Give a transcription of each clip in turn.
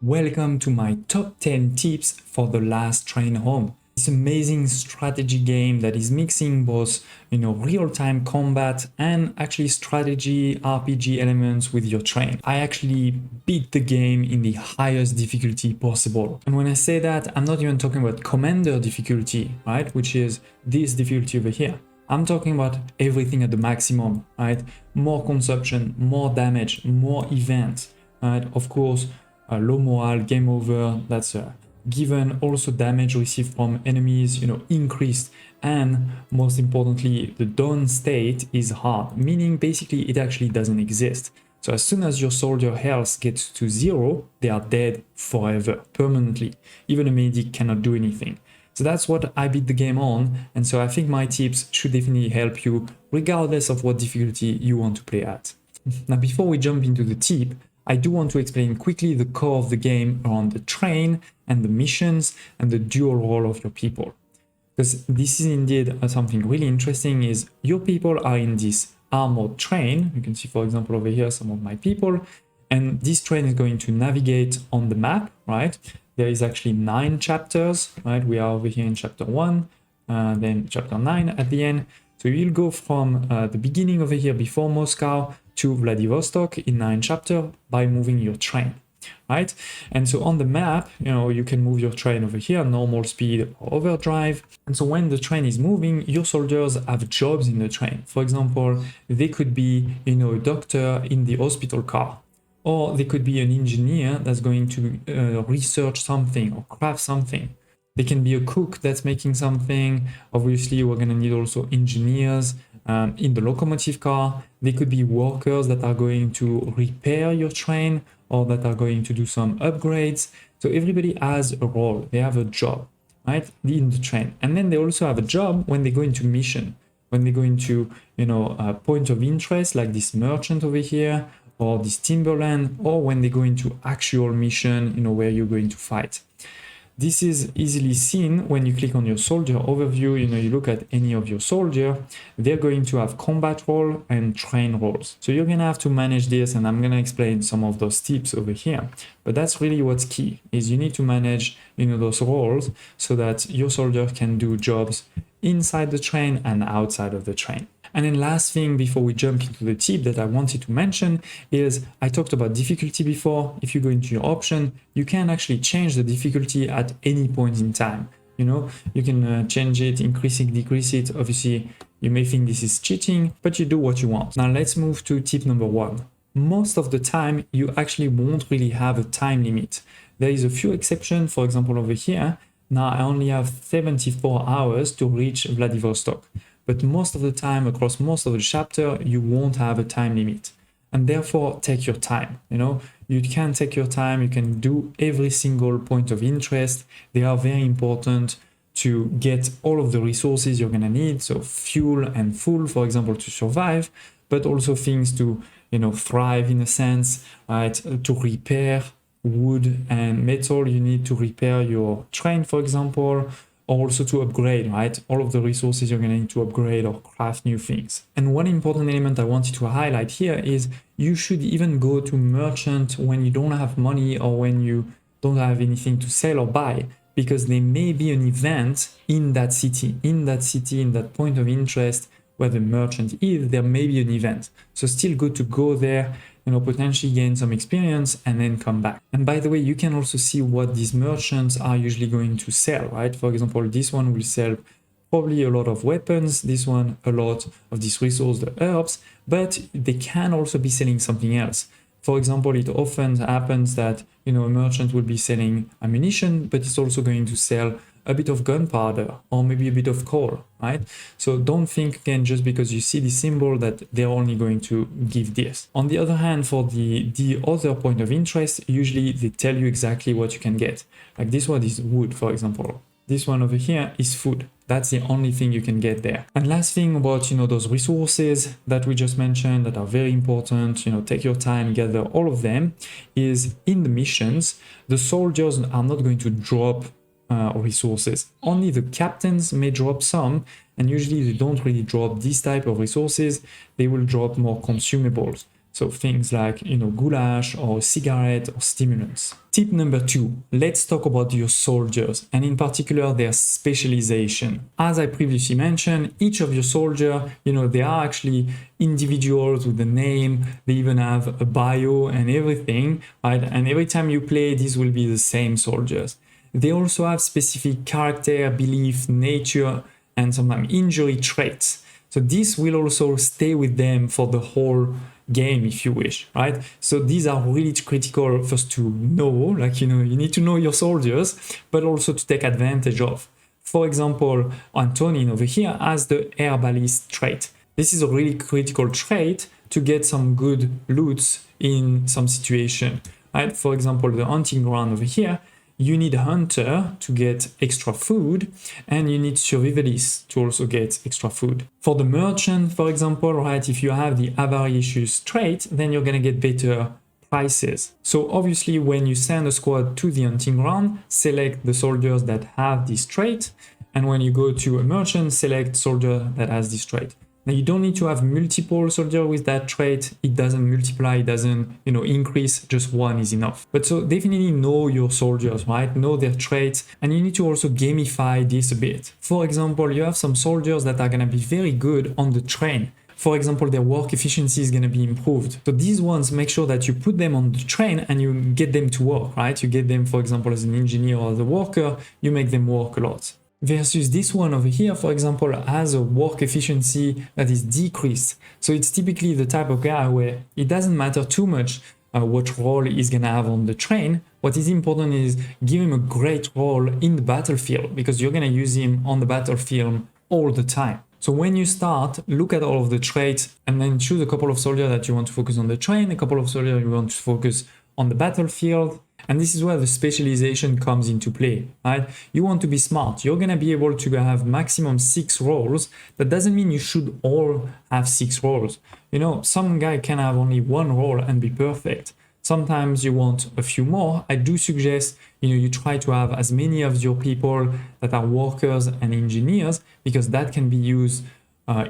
Welcome to my top 10 tips for the last train home. This amazing strategy game that is mixing both, real-time combat and actually strategy RPG elements with your train. I actually beat the game in the highest difficulty possible. And when I say that, I'm not even talking about commander difficulty, right? Which is this difficulty over here. I'm talking about everything at the maximum, right? More consumption, more damage, more events, right? Of course, low morale, game over, that's given. Also damage received from enemies, increased, and most importantly, the done state is hard, meaning basically it actually doesn't exist. So as soon as your soldier health gets to 0, they are dead forever, permanently. Even a medic cannot do anything. So that's what I beat the game on, and so I think my tips should definitely help you regardless of what difficulty you want to play at. Now before we jump into the tip, I do want to explain quickly the core of the game around the train and the missions and the dual role of your people. Because this is indeed something really interesting is your people are in this armored train. You can see, for example, over here, some of my people, and this train is going to navigate on the map, right? There is actually 9 chapters, right? We are over here in chapter 1, then chapter 9 at the end. So you'll go from the beginning over here before Moscow to Vladivostok in 9 chapters by moving your train, right? And so on the map, you can move your train over here, normal speed or overdrive. And so when the train is moving, your soldiers have jobs in the train. For example, they could be, a doctor in the hospital car, or they could be an engineer that's going to research something or craft something. They can be a cook that's making something. Obviously, we're going to need also engineers in the locomotive car. They could be workers that are going to repair your train or that are going to do some upgrades. So everybody has a role. They have a job, right, in the train. And then they also have a job when they go into mission, when they go into, a point of interest like this merchant over here or this timberland, or when they go into actual mission, where you're going to fight. This is easily seen when you click on your soldier overview. You look at any of your soldier, they're going to have combat role and train roles. So you're gonna have to manage this, and I'm gonna explain some of those tips over here. But that's really what's key, is you need to manage, those roles so that your soldier can do jobs inside the train and outside of the train. And then last thing before we jump into the tip that I wanted to mention is I talked about difficulty before. If you go into your option, you can actually change the difficulty at any point in time. You can change it, increase it, decrease it. Obviously, you may think this is cheating, but you do what you want. Now let's move to tip number 1. Most of the time, you actually won't really have a time limit. There is a few exceptions. For example, over here, now I only have 74 hours to reach Vladivostok. But most of the time, across most of the chapter, you won't have a time limit. And therefore, take your time. You can take your time. You can do every single point of interest. They are very important to get all of the resources you're going to need. So fuel and food, for example, to survive, but also things to, thrive in a sense, right? To repair wood and metal. You need to repair your train, for example, or also to upgrade, right? All of the resources you're going to need to upgrade or craft new things. And one important element I wanted to highlight here is you should even go to merchant when you don't have money or when you don't have anything to sell or buy, because there may be an event in that city, in that point of interest where the merchant is, there may be an event. So still good to go there, potentially gain some experience and then come back. And by the way, you can also see what these merchants are usually going to sell, right? For example, this one will sell probably a lot of weapons, this one a lot of this resource, the herbs, but they can also be selling something else. For example, it often happens that, a merchant will be selling ammunition, but it's also going to sell a bit of gunpowder or maybe a bit of coal, right? So don't think again just because you see the symbol that they're only going to give this. On the other hand, for the other point of interest, usually they tell you exactly what you can get. Like this one is wood, for example. This one over here is food. That's the only thing you can get there. And last thing about, those resources that we just mentioned that are very important, take your time, gather all of them, is in the missions, the soldiers are not going to drop resources. Only the captains may drop some, and usually they don't really drop this type of resources. They will drop more consumables. So things like, goulash or cigarette or stimulants. Tip number 2, let's talk about your soldiers and in particular their specialization. As I previously mentioned, each of your soldier, they are actually individuals with a name, they even have a bio and everything, right? And every time you play, these will be the same soldiers. They also have specific character, belief, nature, and sometimes injury traits. So this will also stay with them for the whole game if you wish, right? So these are really critical first to know, like, you need to know your soldiers, but also to take advantage of. For example, Antonin over here has the herbalist trait. This is a really critical trait to get some good loots in some situation, right? For example, the hunting ground over here, you need a hunter to get extra food, and you need survivalists to also get extra food. For the merchant, for example, right, if you have the avaricious trait, then you're gonna get better prices. So obviously, when you send a squad to the hunting ground, select the soldiers that have this trait, and when you go to a merchant, select soldier that has this trait. Now you don't need to have multiple soldiers with that trait. It doesn't multiply, it doesn't, increase, just one is enough. But so definitely know your soldiers, right? Know their traits, and you need to also gamify this a bit. For example, you have some soldiers that are gonna be very good on the train. For example, their work efficiency is going to be improved. So these ones, make sure that you put them on the train and you get them to work, right? You get them, for example, as an engineer or as a worker, you make them work a lot. Versus this one over here, for example, has a work efficiency that is decreased. So it's typically the type of guy where it doesn't matter too much what role he's gonna have on the train. What is important is give him a great role in the battlefield, because you're gonna use him on the battlefield all the time. So when you start, look at all of the traits and then choose a couple of soldiers that you want to focus on the train, a couple of soldiers you want to focus on the battlefield. And this is where the specialization comes into play, right? You want to be smart. You're going to be able to have maximum 6 roles. That doesn't mean you should all have 6 roles. Some guy can have only 1 role and be perfect. Sometimes you want a few more. I do suggest, you try to have as many of your people that are workers and engineers, because that can be used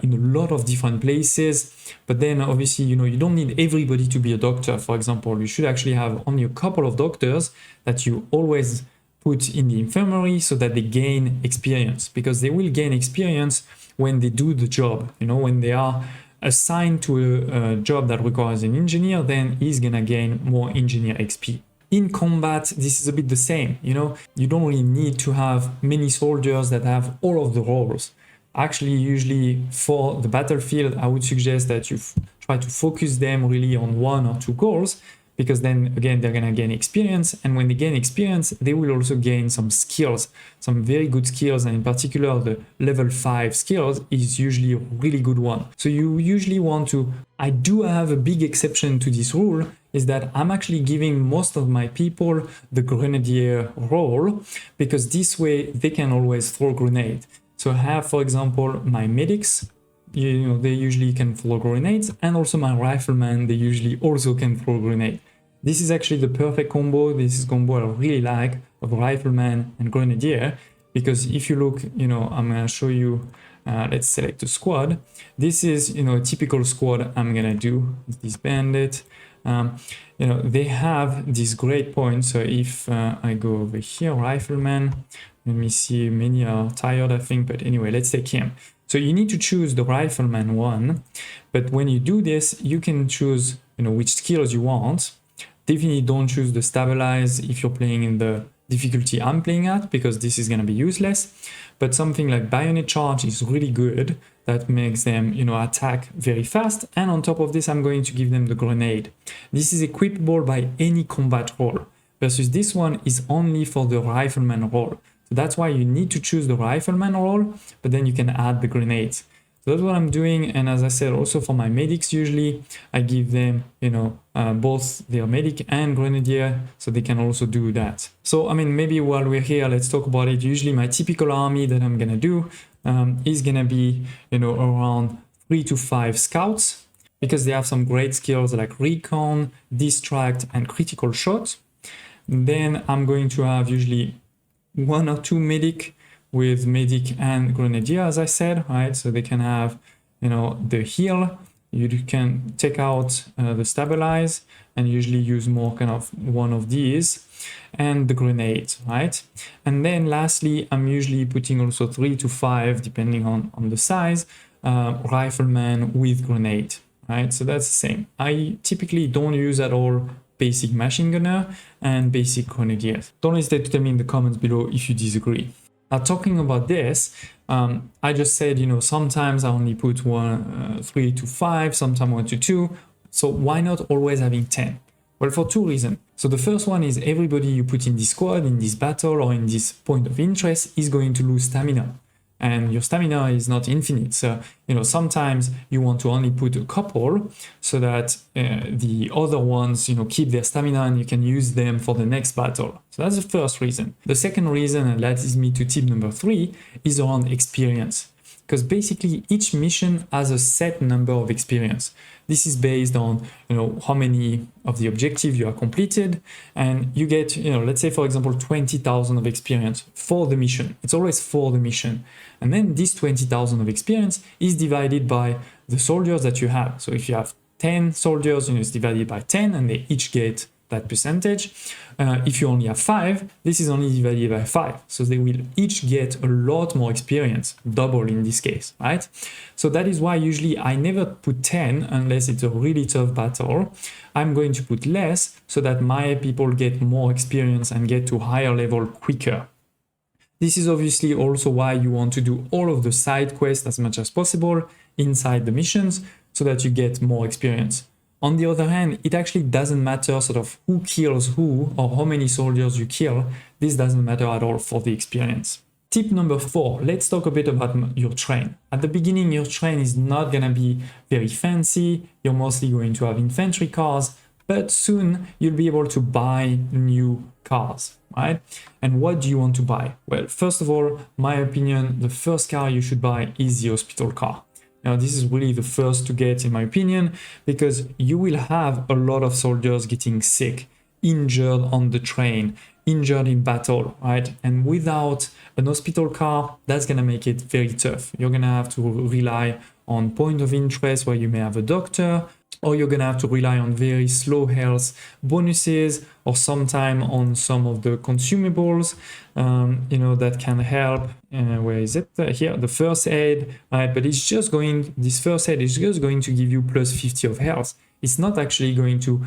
in a lot of different places. But then obviously, you don't need everybody to be a doctor. For example, you should actually have only a couple of doctors that you always put in the infirmary so that they gain experience, because they will gain experience when they do the job. When they are assigned to a job that requires an engineer, then he's gonna gain more engineer XP. In combat, this is a bit the same. You don't really need to have many soldiers that have all of the roles. Actually, usually for the battlefield, I would suggest that you try to focus them really on 1 or 2 goals, because then again, they're gonna gain experience. And when they gain experience, they will also gain some skills, some very good skills. And in particular, the level 5 skills is usually a really good one. So you usually want to, I do have a big exception to this rule, is that I'm actually giving most of my people the grenadier role, because this way they can always throw grenade. So I have, for example, my medics, they usually can throw grenades, and also my riflemen, they usually also can throw grenade. This is actually the perfect combo. This is combo I really like, of rifleman and grenadier, because if you look, I'm gonna show you, let's select a squad. This is, a typical squad I'm gonna do, this bandit. They have these great points. So if I go over here, rifleman, let me see, many are tired, I think, but anyway, let's take him. So you need to choose the rifleman one, but when you do this, you can choose, which skills you want. Definitely don't choose the stabilize if you're playing in the difficulty I'm playing at, because this is going to be useless. But something like bayonet charge is really good. That makes them, attack very fast. And on top of this, I'm going to give them the grenade. This is equipable by any combat role, versus this one is only for the rifleman role. So that's why you need to choose the rifleman role, but then you can add the grenades. So that's what I'm doing. And as I said, also for my medics, usually I give them, both their medic and grenadier, so they can also do that. So, maybe while we're here, let's talk about it. Usually my typical army that I'm gonna do is gonna be, around 3 to 5 scouts, because they have some great skills like recon, distract, and critical shot. Then I'm going to have usually 1 or 2 medic, with medic and grenadier, as I said, right? So they can have, the heal, you can take out the stabilize and usually use more kind of one of these and the grenade, right? And then lastly, I'm usually putting also 3 to 5, depending on the size, rifleman with grenade, right? So that's the same. I typically don't use at all basic machine gunner and basic grenadiers. Don't hesitate to tell me in the comments below if you disagree. Now, talking about this, I just said, sometimes I only put 3 to 5, sometimes 1 to 2. So why not always having 10? Well, for two reasons. So the first one is everybody you put in this squad, in this battle, or in this point of interest is going to lose stamina. And your stamina is not infinite. So, sometimes you want to only put a couple so that the other ones, keep their stamina and you can use them for the next battle. So that's the first reason. The second reason, and that leads me to tip number 3, is around experience. Because basically each mission has a set number of experience. This is based on, how many of the objective you have completed, and you get, let's say for example, 20,000 of experience for the mission. It's always for the mission. And then this 20,000 of experience is divided by the soldiers that you have. So if you have 10 soldiers, it's divided by 10 and they each get that percentage. If you only have 5, this is only divided by 5. So they will each get a lot more experience, double in this case, right? So that is why usually I never put 10 unless it's a really tough battle. I'm going to put less so that my people get more experience and get to higher level quicker. This is obviously also why you want to do all of the side quests as much as possible inside the missions so that you get more experience. On the other hand, it actually doesn't matter sort of who kills who or how many soldiers you kill. This doesn't matter at all for the experience. Tip number 4, let's talk a bit about your train. At the beginning, your train is not going to be very fancy. You're mostly going to have infantry cars, but soon you'll be able to buy new cars, right? And what do you want to buy? Well, first of all, my opinion, the first car you should buy is the hospital car. Now, this is really the first to get, in my opinion, because you will have a lot of soldiers getting sick, injured on the train, injured in battle, right? And without an hospital car, that's going to make it very tough. You're going to have to rely on point of interest where you may have a doctor, or you're going to have to rely on very slow health bonuses, or sometime on some of the consumables, that can help. Where is it? Here, the first aid, right? But it's just this first aid is just going to give you plus 50 of health. It's not actually going to,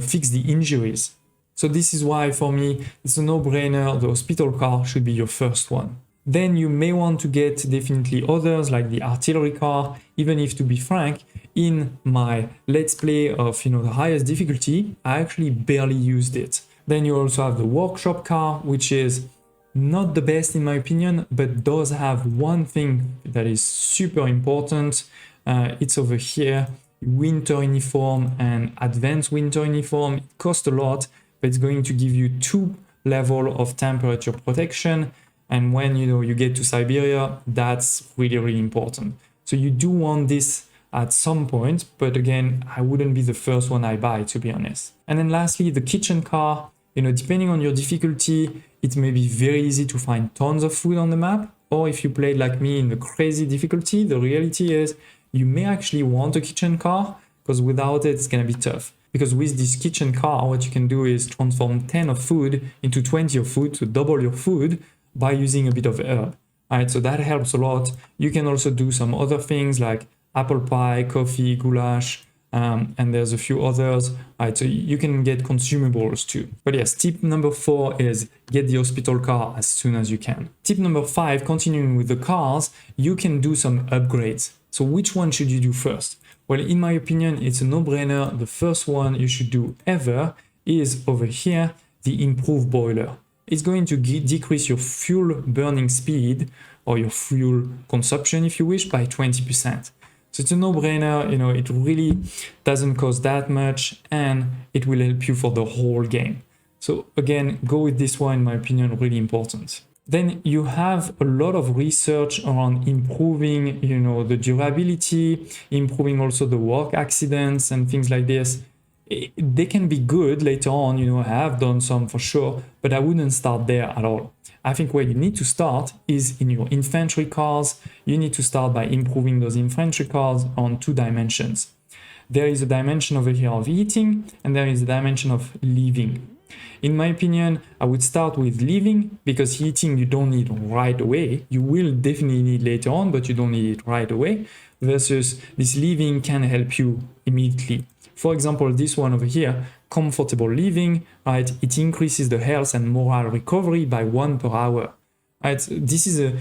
fix the injuries. So this is why for me, it's a no-brainer. The hospital car should be your first one. Then you may want to get definitely others like the artillery car, even if, to be frank, in my let's play of the highest difficulty, I actually barely used it. Then you also have the workshop car, which is not the best in my opinion, but does have one thing that is super important. It's over here, winter uniform and advanced winter uniform. It costs a lot, but it's going to give you 2 levels of temperature protection. And when you get to Siberia, that's really, really important. So you do want this at some point, but again, I wouldn't be the first one I buy, to be honest. And then lastly, the kitchen car, depending on your difficulty, it may be very easy to find tons of food on the map. Or if you played like me in the crazy difficulty, the reality is you may actually want a kitchen car, because without it, it's going to be tough. Because with this kitchen car, what you can do is transform 10 of food into 20 of food to double your food by using a bit of herb. All right, so that helps a lot. You can also do some other things like apple pie, coffee, goulash, and there's a few others. All right, so you can get consumables too. But yes, tip number 4 is get the hospital car as soon as you can. Tip number 5, continuing with the cars, you can do some upgrades. So which one should you do first? Well, in my opinion, it's a no-brainer. The first one you should do ever is over here, the improved boiler. It's going to decrease your fuel burning speed or your fuel consumption, if you wish, by 20%. So it's a no-brainer, it really doesn't cost that much and it will help you for the whole game. So again, go with this one, in my opinion, really important. Then you have a lot of research around improving, the durability, improving also the work accidents and things like this. They can be good later on, you know, I have done some for sure, but I wouldn't start there at all. I think where you need to start is in your infantry cards. You need to start by improving those infantry cards on 2 dimensions. There is a dimension over here of eating, and there is a dimension of living. In my opinion, I would start with living, because eating you don't need right away. You will definitely need later on, but you don't need it right away. Versus this living can help you immediately. For example, this one over here, comfortable living, right? It increases the health and moral recovery by 1 per hour, right? This is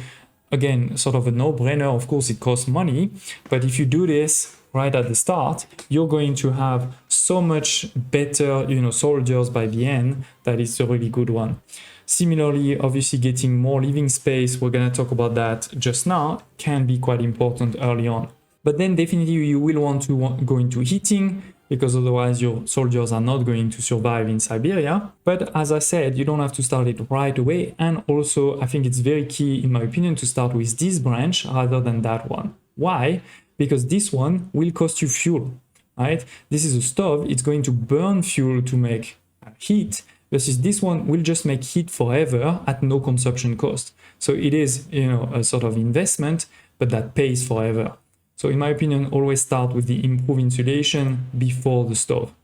again, sort of a no-brainer. Of course, it costs money, but if you do this right at the start, you're going to have so much better, you know, soldiers by the end. That is a really good one. Similarly, obviously getting more living space, we're going to talk about that just now, can be quite important early on. But then definitely you will want to go into heating, because otherwise your soldiers are not going to survive in Siberia. But as I said, you don't have to start it right away. And also, I think it's very key, in my opinion, to start with this branch rather than that one. Why? Because this one will cost you fuel, right? This is a stove, it's going to burn fuel to make heat, versus this one will just make heat forever at no consumption cost. So it is, you know, a sort of investment, but that pays forever. So in my opinion, always start with the improved insulation before the stove.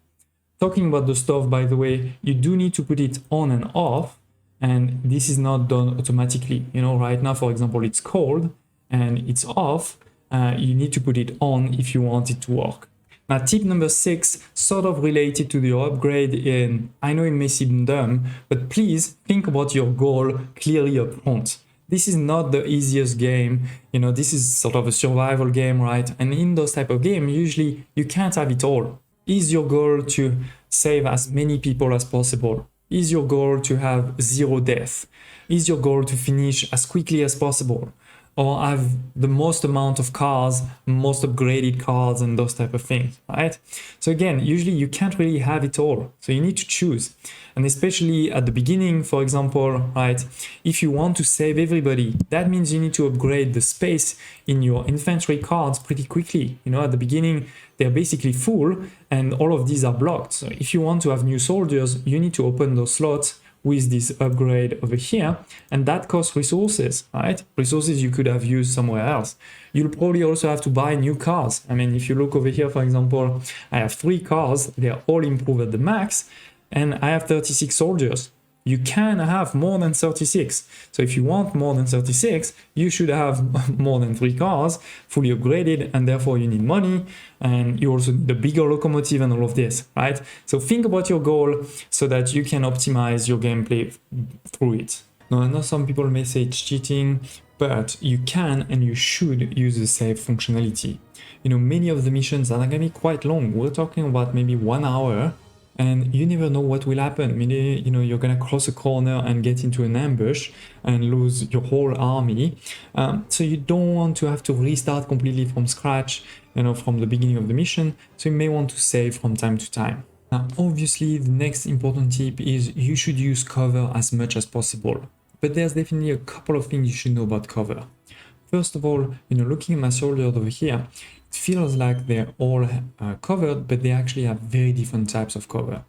Talking about the stove, by the way, you do need to put it on and off, and this is not done automatically. You know, right now, for example, it's cold and it's off. You need to put it on if you want it to work. Now, tip number 6, sort of related to your upgrade, and I know it may seem dumb, but please think about your goal clearly up front. This is not the easiest game, you know, this is sort of a survival game, right? And in those type of games, usually you can't have it all. Is your goal to save as many people as possible? Is your goal to have 0 death? Is your goal to finish as quickly as possible? Or have the most amount of cars, most upgraded cars, and those type of things, right? So again, usually you can't really have it all. So you need to choose. And especially at the beginning, for example, right? If you want to save everybody, that means you need to upgrade the space in your infantry cards pretty quickly. You know, at the beginning, they're basically full and all of these are blocked. So if you want to have new soldiers, you need to open those slots with this upgrade over here, and that costs resources, right? Resources you could have used somewhere else. You'll probably also have to buy new cars. I mean, if you look over here, for example, I have 3 cars, they're all improved at the max, and I have 36 soldiers. You can have more than 36. So if you want more than 36, you should have more than 3 cars, fully upgraded, and therefore you need money, and you also need the bigger locomotive and all of this, right? So think about your goal so that you can optimize your gameplay through it. Now, I know some people may say it's cheating, but you can and you should use the save functionality. You know, many of the missions are going to be quite long. We're talking about maybe 1 hour, and you never know what will happen. Maybe, you know, you're gonna cross a corner and get into an ambush and lose your whole army. So you don't want to have to restart completely from scratch, you know, from the beginning of the mission. So you may want to save from time to time. Now, obviously, the next important tip is you should use cover as much as possible. But there's definitely a couple of things you should know about cover. First of all, you know, looking at my soldiers over here, it feels like they're all covered, but they actually have very different types of cover.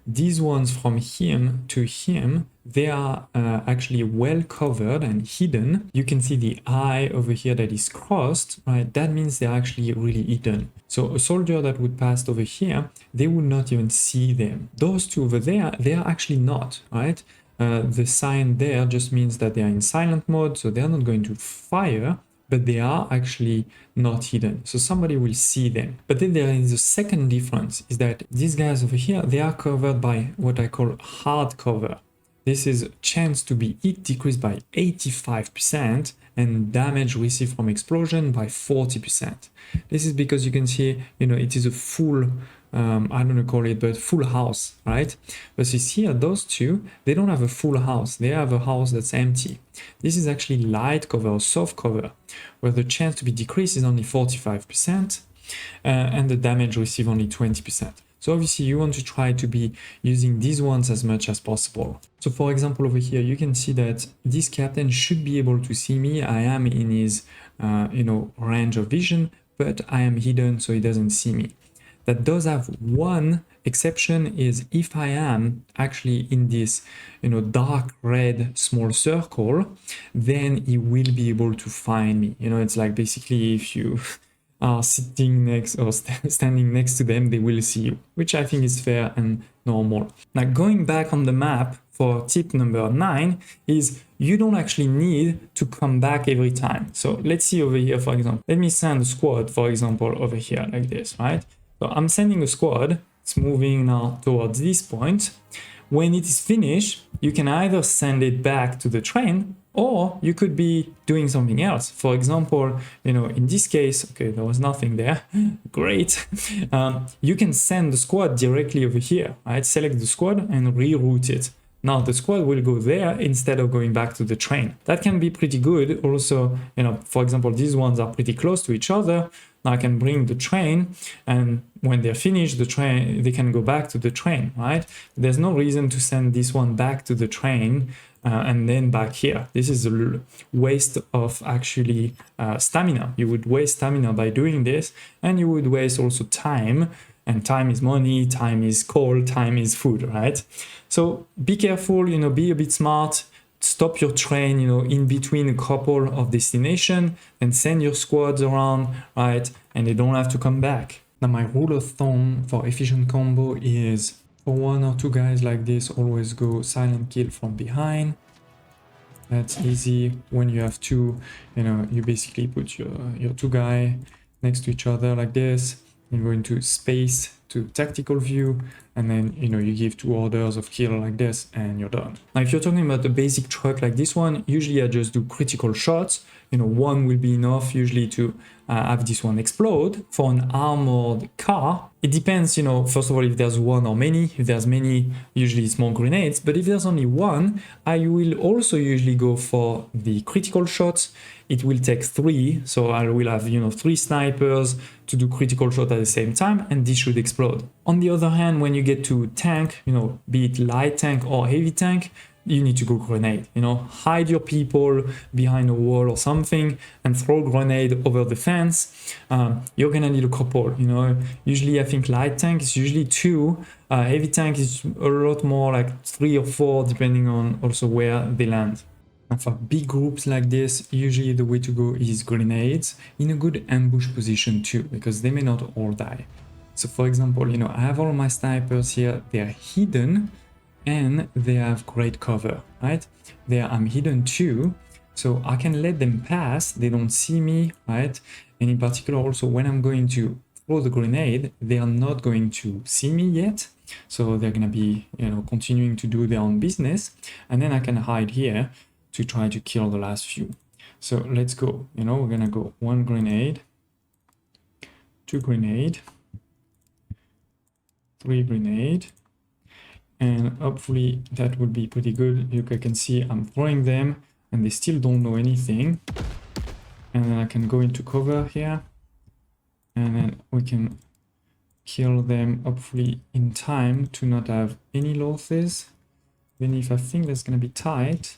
These ones from him to him, they are actually well covered and hidden. You can see the eye over here that is crossed, right? That means they're actually really hidden. So a soldier that would pass over here, they would not even see them. Those two over there, they are actually not, right? The sign there just means that they are in silent mode, so they're not going to fire, but they are actually not hidden. So somebody will see them. But then there is a second difference, is that these guys over here, they are covered by what I call hard cover. This is chance to be hit decreased by 85% and damage received from explosion by 40%. This is because you can see, you know, it is a full, I don't know call it, but full house, right? Versus here, those two, they don't have a full house. They have a house that's empty. This is actually light cover or soft cover, where the chance to be decreased is only 45% and the damage received only 20%. So obviously you want to try to be using these ones as much as possible. So for example, over here, you can see that this captain should be able to see me. I am in his, range of vision, but I am hidden, so he doesn't see me. that does have one exception, is if I am actually in this, dark red small circle, then he will be able to find me. It's like basically if you are sitting next or standing next to them, they will see you, which I think is fair and normal. Now, going back on the map for tip number 9 is you don't actually need to come back every time. So let's see over here, for example, let me send a squad, for example, over here like this, right? So I'm sending a squad, it's moving now towards this point. When it is finished, you can either send it back to the train, or you could be doing something else. For example, in this case, okay, there was nothing there. Great. You can send the squad directly over here, right? Select the squad and reroute it. Now the squad will go there instead of going back to the train. That can be pretty good. Also, for example, these ones are pretty close to each other. Now I can bring the train, and when they're finished, they can go back to the train, right? There's no reason to send this one back to the train and then back here. This is a waste of actually stamina. You would waste stamina by doing this, and you would waste also time. And time is money, time is coal, time is food, right? So be careful, be a bit smart. Stop your train, in between a couple of destinations, and send your squads around, right? And they don't have to come back. Now, my rule of thumb for efficient combo is for 1 or 2 guys like this, always go silent kill from behind. That's easy. When you have 2, you basically put your 2 guys next to each other like this. You go into space to tactical view, and then you give 2 orders of kill like this, and you're done. Now if you're talking about a basic truck like this one, usually I just do critical shots. 1 will be enough usually to have this one explode. For an armored car, it depends, first of all, if there's 1 or many. If there's many, usually it's more grenades, but if there's only 1, I will also usually go for the critical shots. It will take 3, so I will have 3 snipers to do critical shot at the same time, and this should explode. On the other hand, when you get to tank, be it light tank or heavy tank, you need to go grenade. Hide your people behind a wall or something and throw grenade over the fence. You're gonna need a couple. Usually I think light tank is usually 2. Heavy tank is a lot more like 3 or 4, depending on also where they land. And for big groups like this, usually the way to go is grenades in a good ambush position too, because they may not all die. So for example, I have all my snipers here, they're hidden and they have great cover, right? I'm hidden too, so I can let them pass, they don't see me, right? And in particular also when I'm going to throw the grenade, they are not going to see me yet. So they're gonna be, continuing to do their own business, and then I can hide here to try to kill the last few. So let's go, we're gonna go 1 grenade, 2 grenade, 3 grenade, and hopefully that will be pretty good. You can see I'm throwing them and they still don't know anything. And then I can go into cover here, and then we can kill them hopefully in time to not have any losses. Even if I think that's gonna be tight.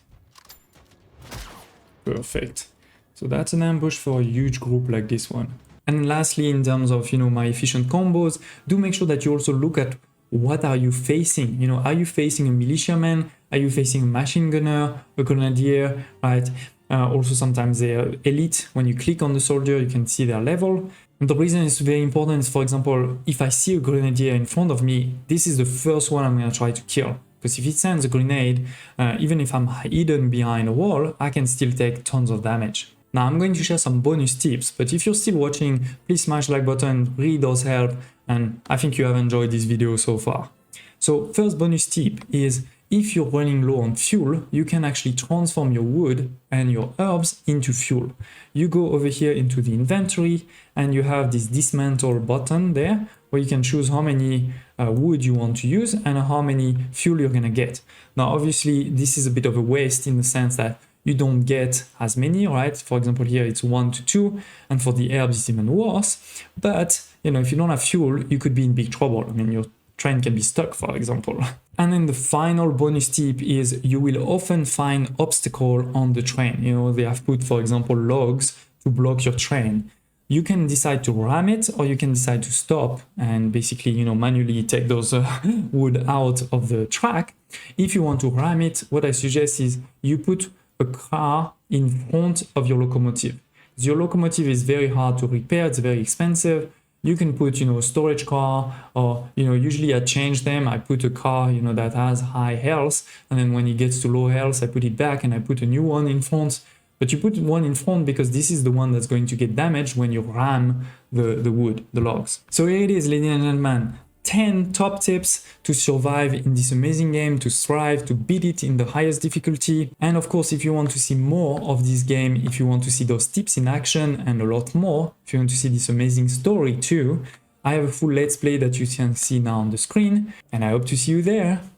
Perfect. So that's an ambush for a huge group like this one. And lastly, in terms of my efficient combos, do make sure that you also look at what are you facing. Are you facing a militiaman? Are you facing a machine gunner, a grenadier, right? Also sometimes they're elite. When you click on the soldier, you can see their level. And the reason it's very important is, for example, if I see a grenadier in front of me, this is the first one I'm going to try to kill. Because if it sends a grenade, even if I'm hidden behind a wall, I can still take tons of damage. Now I'm going to share some bonus tips, but if you're still watching, please smash the like button, really does help, and I think you have enjoyed this video so far. So first bonus tip is, if you're running low on fuel, you can actually transform your wood and your herbs into fuel. You go over here into the inventory and you have this dismantle button there where you can choose how many wood you want to use and how many fuel you're gonna get. Now obviously this is a bit of a waste in the sense that you don't get as many, right? For example, here it's 1 to 2, and for the herbs it's even worse. But if you don't have fuel, you could be in big trouble. I mean, your train can be stuck, for example. And then the final bonus tip is, you will often find obstacle on the train. They have put, for example, logs to block your train. You can decide to ram it, or you can decide to stop and basically, manually take those wood out of the track. If you want to ram it, what I suggest is you put a car in front of your locomotive. Your locomotive is very hard to repair, it's very expensive. You can put, a storage car, or, usually I change them. I put a car, that has high health, and then when it gets to low health, I put it back and I put a new one in front. But you put one in front because this is the one that's going to get damaged when you ram the wood, the logs. So here it is, ladies and gentlemen. 10 top tips to survive in this amazing game, to thrive, to beat it in the highest difficulty. And of course, if you want to see more of this game, if you want to see those tips in action and a lot more, if you want to see this amazing story too, I have a full let's play that you can see now on the screen, and I hope to see you there.